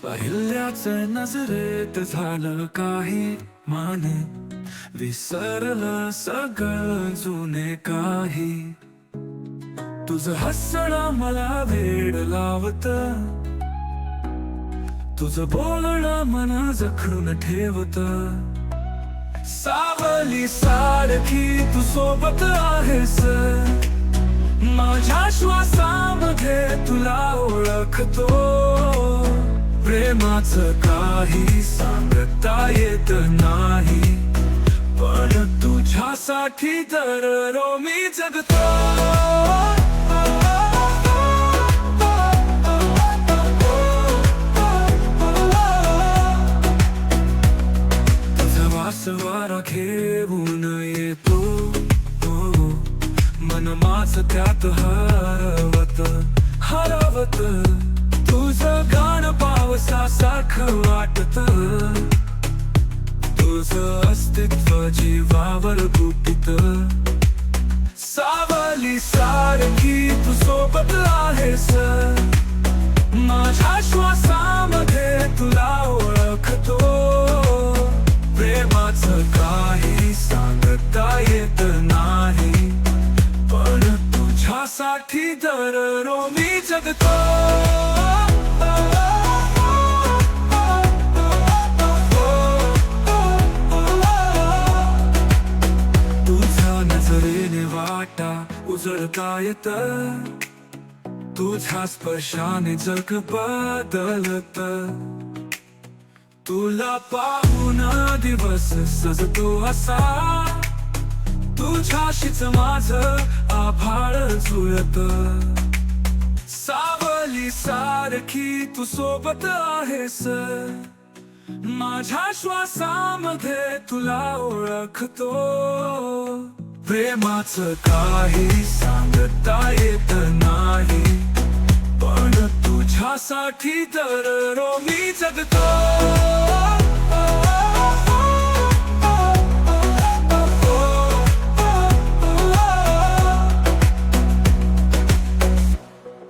पहिल्याच नजरेत झालं काही मान, विसरलं सगळं जुने काही. तुझं हसणं मला वेड लावत, तुझं बोलणं मन जखडून ठेवत. सावली सारखी तू सोबत आहेस, माझ्या श्वासामध्ये तुला ओळखतो. प्रेमाचं काही सांगता येत नाही, पण तुझ्यासाठी दररो मी जगतो. तुझा वासवारा घेऊन येतो, मन माझं त्यात हरवत हरवत. तुझं गाणं पावसासारखं वाटत, तुझं अस्तित्व जीवावर गुपित. सावली सारखी तू सोबत आहेस, माझ्या श्वासामध्ये तुला ओळखतो. प्रेमाचं काही सांगता येत नाही, पण तुझ्यासाठी दररो मी जगतो. तुझ्या नजरेने वाटा उजळता येत, तुझ्या स्पर्शाने जग बदलत. तुला पाहून दिवस सजतो असा, तुझ्याशीच माझं आभाळ जुळत. सावली सारखी तू सोबत आहेस, माझ्या श्वासामध्ये तुला ओळखतो. प्रेमाचं काही सांगता येत नाही, पण तुझ्यासाठी दररो मी जगतो.